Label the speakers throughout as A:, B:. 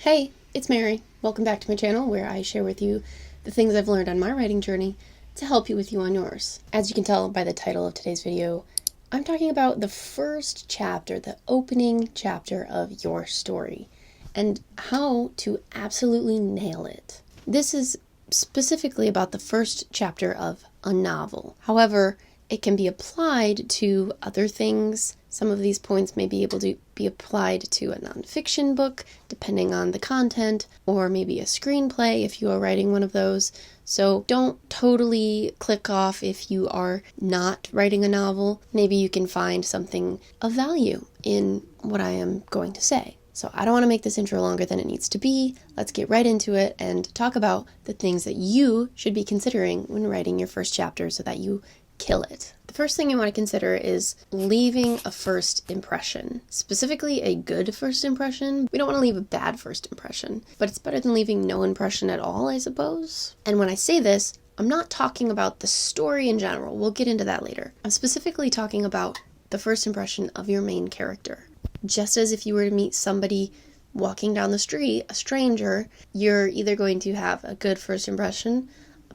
A: Hey, it's Mary. Welcome back to my channel where I share with you the things I've learned on my writing journey to help you with you on yours. As you can tell by the title of today's video, I'm talking about the first chapter, the opening chapter of your story, and how to absolutely nail it. This is specifically about the first chapter of a novel. However, it can be applied to other things. Some of these points may be able to be applied to a nonfiction book, depending on the content, or maybe a screenplay if you are writing one of those. So don't totally click off if you are not writing a novel. Maybe you can find something of value in what I am going to say. So I don't want to make this intro longer than it needs to be. Let's get right into it and talk about the things that you should be considering when writing your first chapter so that you kill it. The first thing you want to consider is leaving a first impression, specifically a good first impression. We don't want to leave a bad first impression, but it's better than leaving no impression at all, I suppose. And when I say this, I'm not talking about the story in general. We'll get into that later. I'm specifically talking about the first impression of your main character. Just as if you were to meet somebody walking down the street, a stranger, you're either going to have a good first impression,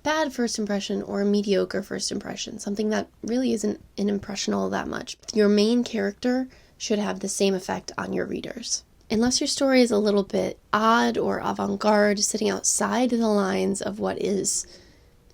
A: bad first impression, or a mediocre first impression, something that really isn't an impression all that much. Your main character should have the same effect on your readers. Unless your story is a little bit odd or avant-garde, sitting outside the lines of what is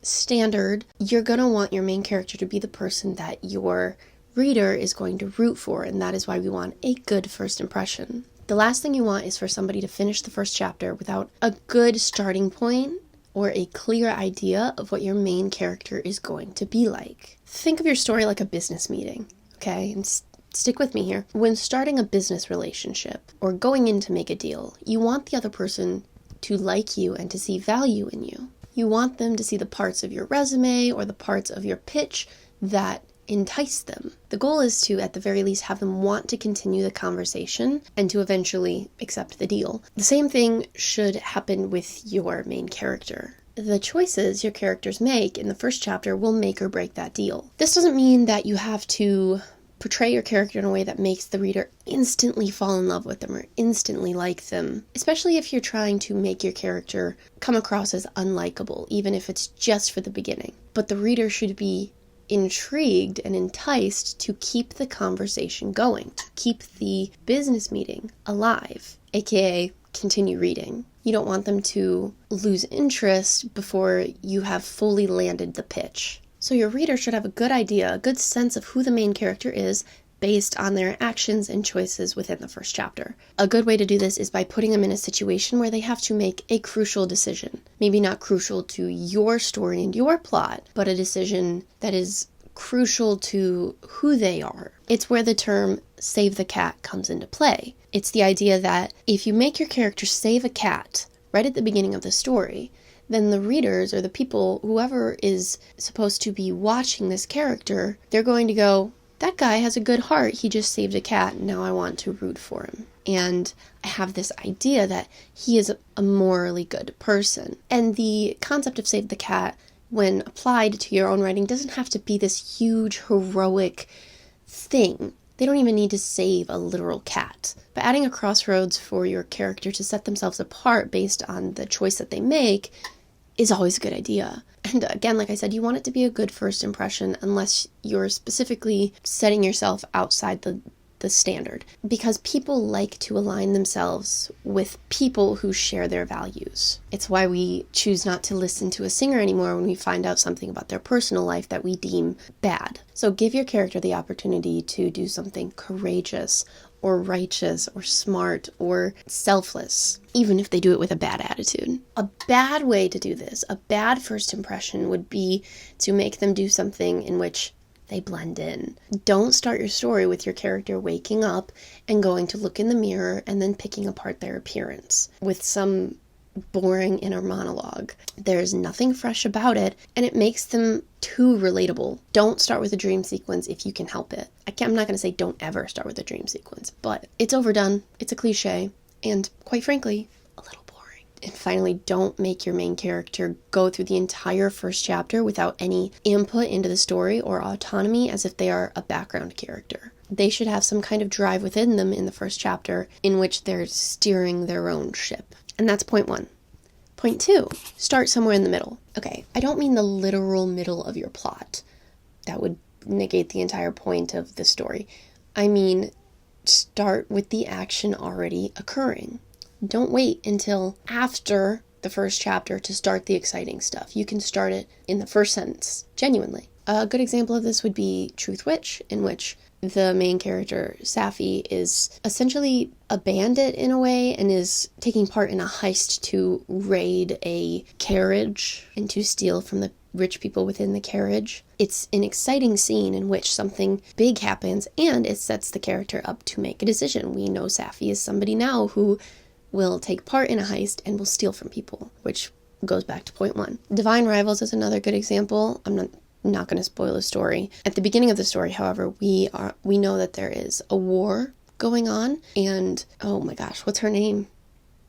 A: standard, you're going to want your main character to be the person that your reader is going to root for, and that is why we want a good first impression. The last thing you want is for somebody to finish the first chapter without a good starting point or a clear idea of what your main character is going to be like. Think of your story like a business meeting, okay? And stick with me here. When starting a business relationship or going in to make a deal, you want the other person to like you and to see value in you. You want them to see the parts of your resume or the parts of your pitch that entice them. The goal is to, at the very least, have them want to continue the conversation and to eventually accept the deal. The same thing should happen with your main character. The choices your characters make in the first chapter will make or break that deal. This doesn't mean that you have to portray your character in a way that makes the reader instantly fall in love with them or instantly like them, especially if you're trying to make your character come across as unlikable, even if it's just for the beginning. But the reader should be intrigued and enticed to keep the conversation going, to keep the business meeting alive, aka continue reading. You don't want them to lose interest before you have fully landed the pitch. So your reader should have a good idea, a good sense of who the main character is based on their actions and choices within the first chapter. A good way to do this is by putting them in a situation where they have to make a crucial decision. Maybe not crucial to your story and your plot, but a decision that is crucial to who they are. It's where the term save the cat comes into play. It's the idea that if you make your character save a cat right at the beginning of the story, then the readers or the people, whoever is supposed to be watching this character, they're going to go, that guy has a good heart. He just saved a cat. And now I want to root for him. And I have this idea that he is a morally good person. And the concept of save the cat, when applied to your own writing, doesn't have to be this huge, heroic thing. They don't even need to save a literal cat. But adding a crossroads for your character to set themselves apart based on the choice that they make is always a good idea. And again, like I said, you want it to be a good first impression unless you're specifically setting yourself outside the standard. Because people like to align themselves with people who share their values. It's why we choose not to listen to a singer anymore when we find out something about their personal life that we deem bad. So give your character the opportunity to do something courageous or righteous or smart or selfless, even if they do it with a bad attitude. A bad way to do this, a bad first impression, would be to make them do something in which they blend in. Don't start your story with your character waking up and going to look in the mirror and then picking apart their appearance with some boring inner monologue. There's nothing fresh about it, and it makes them too relatable. Don't start with a dream sequence if you can help it. I'm not going to say don't ever start with a dream sequence, but it's overdone, it's a cliche, and quite frankly, a little boring. And finally, don't make your main character go through the entire first chapter without any input into the story or autonomy as if they are a background character. They should have some kind of drive within them in the first chapter in which they're steering their own ship. And that's point 1. Point 2, start somewhere in the middle. Okay, I don't mean the literal middle of your plot. That would negate the entire point of the story. I mean, start with the action already occurring. Don't wait until after the first chapter to start the exciting stuff. You can start it in the first sentence, genuinely. A good example of this would be Truth Witch, in which the main character, Safi, is essentially a bandit in a way and is taking part in a heist to raid a carriage and to steal from the rich people within the carriage. It's an exciting scene in which something big happens and it sets the character up to make a decision. We know Safi is somebody now who will take part in a heist and will steal from people, which goes back to point 1. Divine Rivals is another good example. I'm not going to spoil the story. At the beginning of the story, however, we know that there is a war going on, and oh my gosh, what's her name?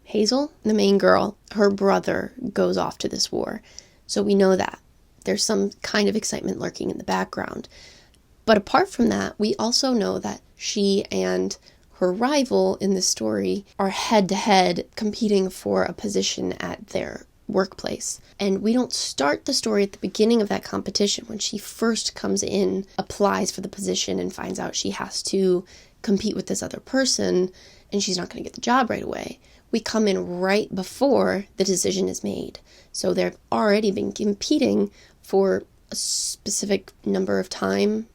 A: Hazel, the main girl, her brother goes off to this war. So we know that there's some kind of excitement lurking in the background. But apart from that, we also know that she and her rival in the story are head-to-head competing for a position at their workplace. And we don't start the story at the beginning of that competition when she first comes in, applies for the position, and finds out she has to compete with this other person and she's not going to get the job right away. We come in right before the decision is made. So they've already been competing for a specific number of time,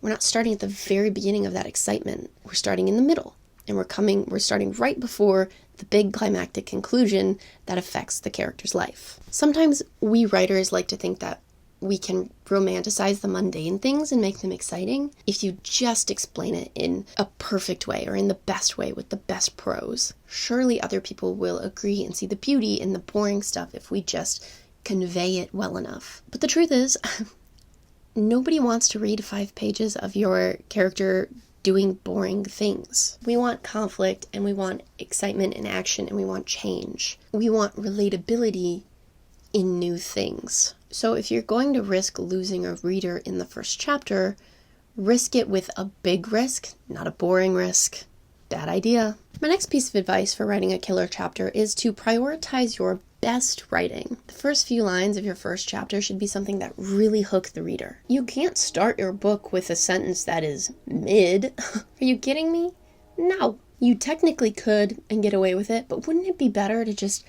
A: we're not starting at the very beginning of that excitement. We're starting in the middle, and we're starting right before the big climactic conclusion that affects the character's life. Sometimes we writers like to think that we can romanticize the mundane things and make them exciting if you just explain it in a perfect way or in the best way with the best prose. Surely other people will agree and see the beauty in the boring stuff if we just convey it well enough. But the truth is, nobody wants to read 5 pages of your character doing boring things. We want conflict, and we want excitement and action, and we want change. We want relatability in new things. So if you're going to risk losing a reader in the first chapter, risk it with a big risk, not a boring risk. Bad idea. My next piece of advice for writing a killer chapter is to prioritize your best writing. The first few lines of your first chapter should be something that really hook the reader. You can't start your book with a sentence that is mid. Are you kidding me? No. You technically could and get away with it, but wouldn't it be better to just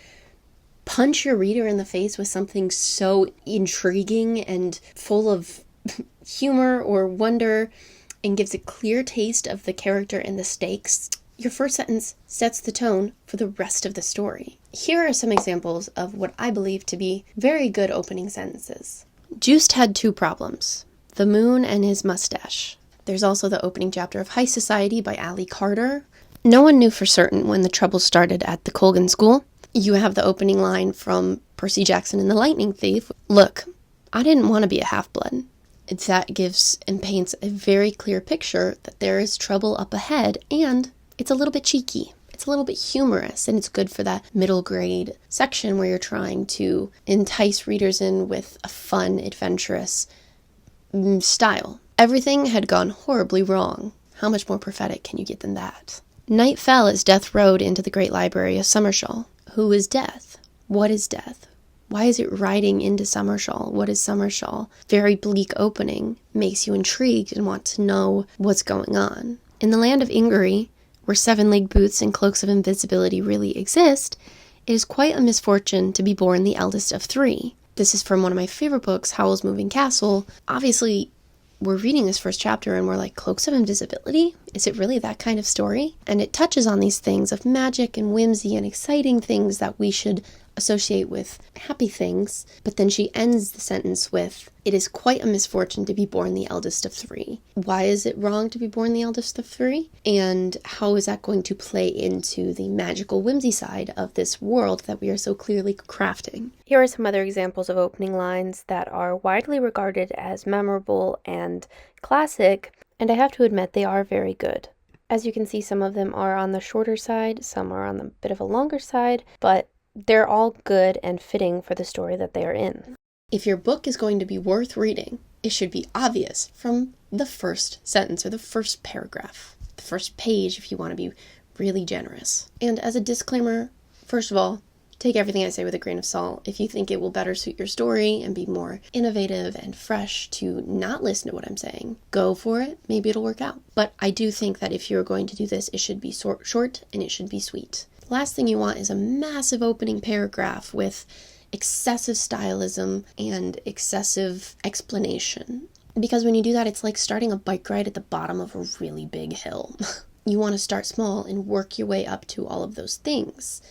A: punch your reader in the face with something so intriguing and full of humor or wonder and gives a clear taste of the character and the stakes? Your first sentence sets the tone for the rest of the story. Here are some examples of what I believe to be very good opening sentences. Juiced had 2 problems: the moon and his mustache. There's also the opening chapter of High Society by Ali Carter. No one knew for certain when the trouble started at the Colgan School. You have the opening line from Percy Jackson and the Lightning Thief. Look, I didn't want to be a half-blood. That gives and paints a very clear picture that there is trouble up ahead, and it's a little bit cheeky. It's a little bit humorous, and it's good for that middle grade section where you're trying to entice readers in with a fun, adventurous style. Everything had gone horribly wrong. How much more prophetic can you get than that? Night fell as death rode into the great library of Summershaw. Who is death? What is death? Why is it riding into Summershaw? What is Summershaw? Very bleak opening. Makes you intrigued and want to know what's going on. In the land of Ingery, where 7-league boots and cloaks of invisibility really exist, it is quite a misfortune to be born the eldest of 3. This is from one of my favorite books, Howl's Moving Castle. Obviously, we're reading this first chapter and we're like, cloaks of invisibility? Is it really that kind of story? And it touches on these things of magic and whimsy and exciting things that we should associate with happy things. But then she ends the sentence with, it is quite a misfortune to be born the eldest of 3. Why is it wrong to be born the eldest of 3? And how is that going to play into the magical whimsy side of this world that we are so clearly crafting? Here are some other examples of opening lines that are widely regarded as memorable and classic, and I have to admit they are very good. As you can see, some of them are on the shorter side, some are on the bit of a longer side, but they're all good and fitting for the story that they are in. If your book is going to be worth reading, it should be obvious from the first sentence or the first paragraph, the first page if you want to be really generous. And as a disclaimer, first of all, take everything I say with a grain of salt. If you think it will better suit your story and be more innovative and fresh to not listen to what I'm saying, go for it. Maybe it'll work out. But I do think that if you're going to do this, it should be short and it should be sweet. The last thing you want is a massive opening paragraph with excessive stylism and excessive explanation. Because when you do that, it's like starting a bike ride at the bottom of a really big hill. You want to start small and work your way up to all of those things.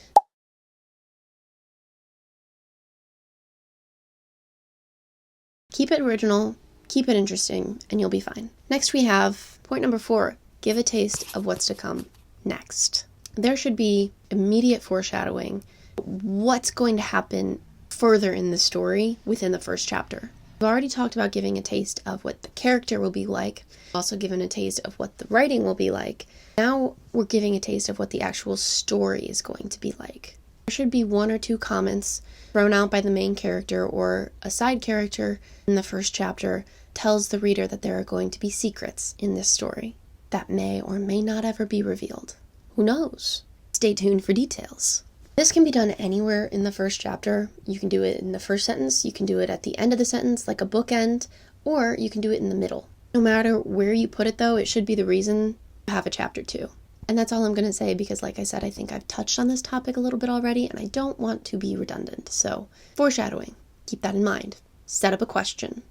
A: Keep it original, keep it interesting, and you'll be fine. Next we have point number 4, give a taste of what's to come next. There should be immediate foreshadowing what's going to happen further in the story within the first chapter. We've already talked about giving a taste of what the character will be like, also given a taste of what the writing will be like. Now we're giving a taste of what the actual story is going to be like. There should be 1 or 2 comments thrown out by the main character or a side character in the first chapter tells the reader that there are going to be secrets in this story that may or may not ever be revealed. Who knows? Stay tuned for details. This can be done anywhere in the first chapter. You can do it in the first sentence, you can do it at the end of the sentence like a bookend, or you can do it in the middle. No matter where you put it though, it should be the reason to have a chapter 2. And that's all I'm going to say because like I said, I think I've touched on this topic a little bit already and I don't want to be redundant. So foreshadowing, keep that in mind. Set up a question.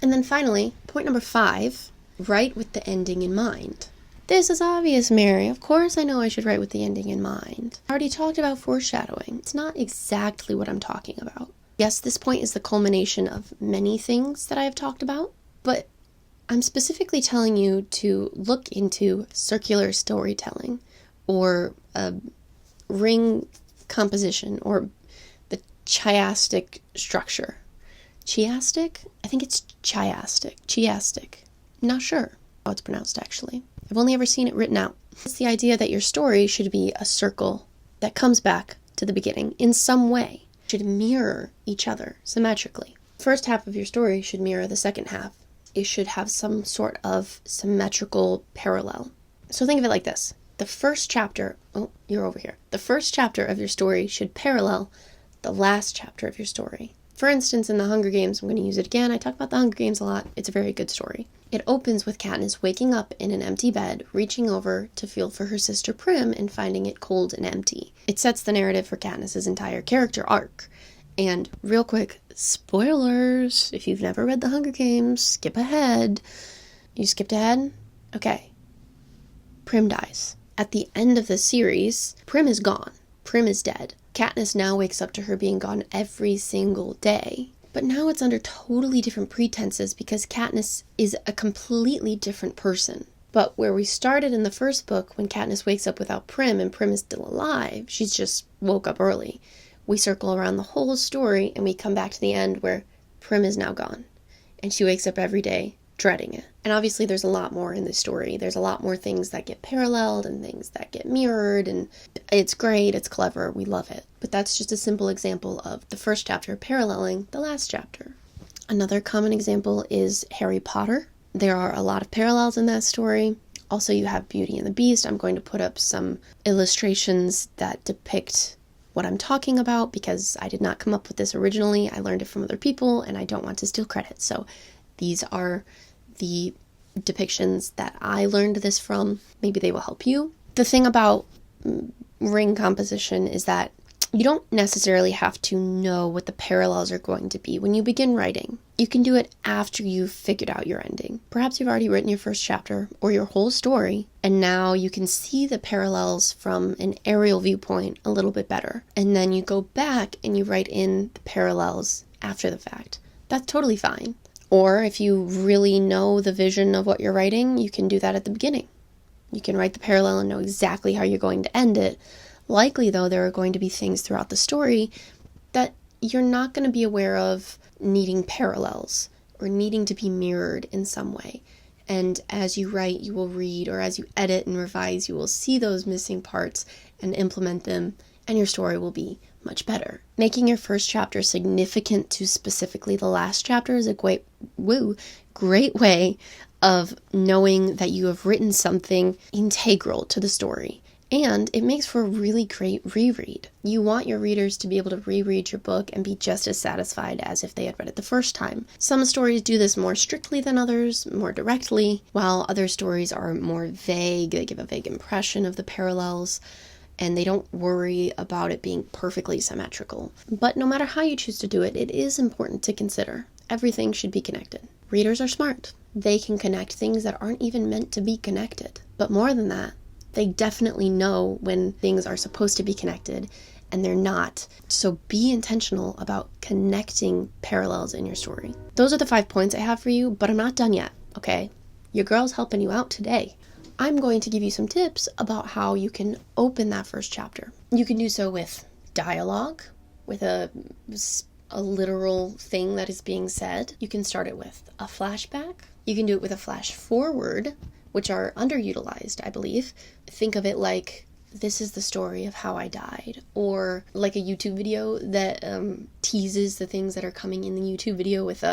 A: And then finally, point number 5, write with the ending in mind. This is obvious, Mary. Of course I know I should write with the ending in mind. I already talked about foreshadowing. It's not exactly what I'm talking about. Yes, this point is the culmination of many things that I have talked about, but I'm specifically telling you to look into circular storytelling or ring composition or the chiastic structure. Chiastic? I think it's chiastic. Chiastic. I'm not sure how it's pronounced actually. I've only ever seen it written out. It's the idea that your story should be a circle that comes back to the beginning in some way. It should mirror each other symmetrically. The first half of your story should mirror the second half. It should have some sort of symmetrical parallel. So think of it like this. The first chapter, oh, you're over here. The first chapter of your story should parallel the last chapter of your story. For instance, in The Hunger Games, I'm going to use it again. I talk about The Hunger Games a lot. It's a very good story. It opens with Katniss waking up in an empty bed, reaching over to feel for her sister Prim and finding it cold and empty. It sets the narrative for Katniss's entire character arc. And real quick, spoilers, if you've never read The Hunger Games, skip ahead. You skipped ahead? Okay. Prim dies. At the end of the series, Prim is gone. Prim is dead. Katniss now wakes up to her being gone every single day. But now it's under totally different pretenses because Katniss is a completely different person. But where we started in the first book, when Katniss wakes up without Prim and Prim is still alive, she's just woke up early. We circle around the whole story and we come back to the end where Prim is now gone. And she wakes up every day dreading it. And obviously there's a lot more in this story. There's a lot more things that get paralleled and things that get mirrored, and it's great, it's clever, we love it. But that's just a simple example of the first chapter paralleling the last chapter. Another common example is Harry Potter. There are a lot of parallels in that story. Also, you have Beauty and the Beast. I'm going to put up some illustrations that depict what I'm talking about because I did not come up with this originally. I learned it from other people and I don't want to steal credit. So these are the depictions that I learned this from. Maybe they will help you. The thing about ring composition is that you don't necessarily have to know what the parallels are going to be when you begin writing. You can do it after you've figured out your ending. Perhaps you've already written your first chapter or your whole story, and now you can see the parallels from an aerial viewpoint a little bit better. And then you go back and you write in the parallels after the fact. That's totally fine. Or if you really know the vision of what you're writing, you can do that at the beginning. You can write the parallel and know exactly how you're going to end it. Likely, though, there are going to be things throughout the story that you're not going to be aware of needing parallels or needing to be mirrored in some way. And as you write, you will read, or as you edit and revise, you will see those missing parts and implement them and your story will be much better. Making your first chapter significant to specifically the last chapter is a great way of knowing that you have written something integral to the story. And it makes for a really great reread. You want your readers to be able to reread your book and be just as satisfied as if they had read it the first time. Some stories do this more strictly than others, more directly, while other stories are more vague. They give a vague impression of the parallels, and they don't worry about it being perfectly symmetrical. But no matter how you choose to do it, it is important to consider. Everything should be connected. Readers are smart. They can connect things that aren't even meant to be connected. But more than that, they definitely know when things are supposed to be connected and they're not. So be intentional about connecting parallels in your story. Those are the 5 points I have for you, but I'm not done yet, okay? Your girl's helping you out today. I'm going to give you some tips about how you can open that first chapter. You can do so with dialogue, with a literal thing that is being said. You can start it with a flashback. You can do it with a flash forward, which are underutilized, I believe. Think of it like, this is the story of how I died, or like a YouTube video that teases the things that are coming in the YouTube video with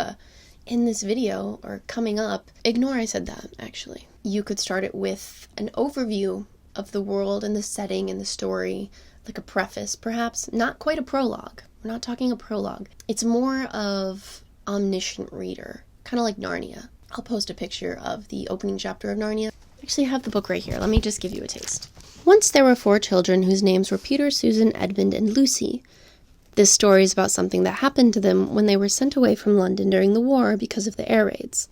A: in this video, or coming up. Ignore I said that, actually. You could start it with an overview of the world and the setting and the story, like a preface, perhaps. Not quite a prologue. We're not talking a prologue. It's more of omniscient reader, kind of like Narnia. I'll post a picture of the opening chapter of Narnia. Actually, I have the book right here. Let me just give you a taste. Once there were 4 children whose names were Peter, Susan, Edmund, and Lucy. This story is about something that happened to them when they were sent away from London during the war because of the air raids.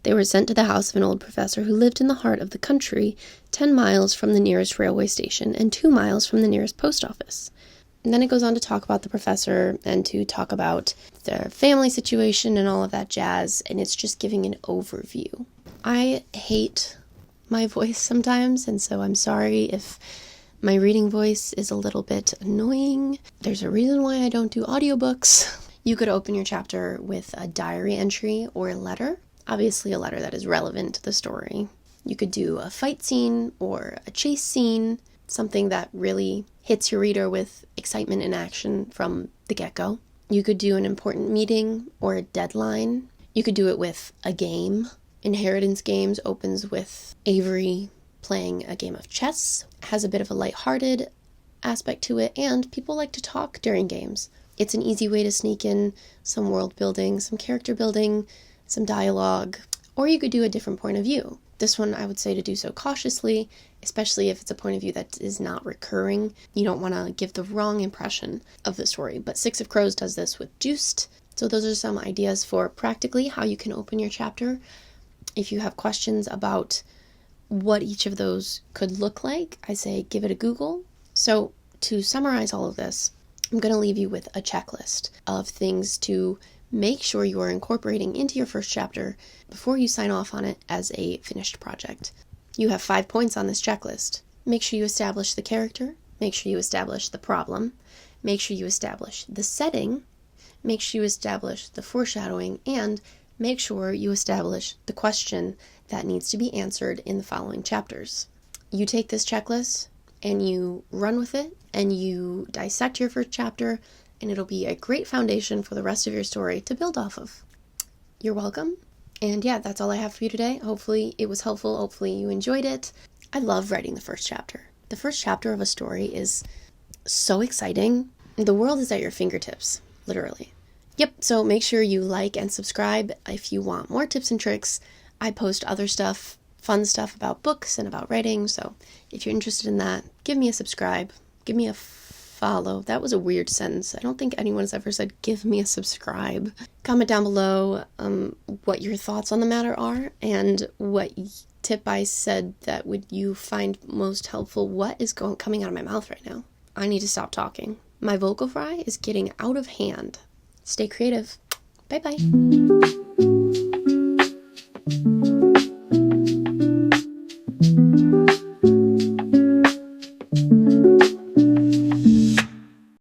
A: They were sent to the house of an old professor who lived in the heart of the country, 10 miles from the nearest railway station and 2 miles from the nearest post office. And then it goes on to talk about the professor and to talk about their family situation and all of that jazz, and it's just giving an overview. I hate my voice sometimes, and so I'm sorry if my reading voice is a little bit annoying. There's a reason why I don't do audiobooks. You could open your chapter with a diary entry or a letter. Obviously a letter that is relevant to the story. You could do a fight scene or a chase scene, something that really hits your reader with excitement and action from the get-go. You could do an important meeting or a deadline. You could do it with a game. Inheritance Games opens with Avery playing a game of chess. It has a bit of a lighthearted aspect to it, and people like to talk during games. It's an easy way to sneak in some world building, some character building, some dialogue, or you could do a different point of view. This one I would say to do so cautiously, especially if it's a point of view that is not recurring. You don't want to give the wrong impression of the story, but Six of Crows does this with Juiced. So those are some ideas for practically how you can open your chapter. If you have questions about what each of those could look like, I say give it a Google. So to summarize all of this, I'm going to leave you with a checklist of things to make sure you are incorporating into your first chapter before you sign off on it as a finished project. You have 5 points on this checklist. Make sure you establish the character. Make sure you establish the problem. Make sure you establish the setting. Make sure you establish the foreshadowing. And make sure you establish the question that needs to be answered in the following chapters. You take this checklist and you run with it and you dissect your first chapter, and it'll be a great foundation for the rest of your story to build off of. You're welcome. And yeah, that's all I have for you today. Hopefully it was helpful. Hopefully you enjoyed it. I love writing the first chapter. The first chapter of a story is so exciting. The world is at your fingertips, literally. Yep, so make sure you like and subscribe if you want more tips and tricks. I post other stuff, fun stuff about books and about writing, so if you're interested in that, give me a subscribe. Give me a follow. That was a weird sentence. I don't think anyone's ever said, give me a subscribe. Comment down below what your thoughts on the matter are and what tip I said that would you find most helpful. What is coming out of my mouth right now? I need to stop talking. My vocal fry is getting out of hand. Stay creative. Bye-bye.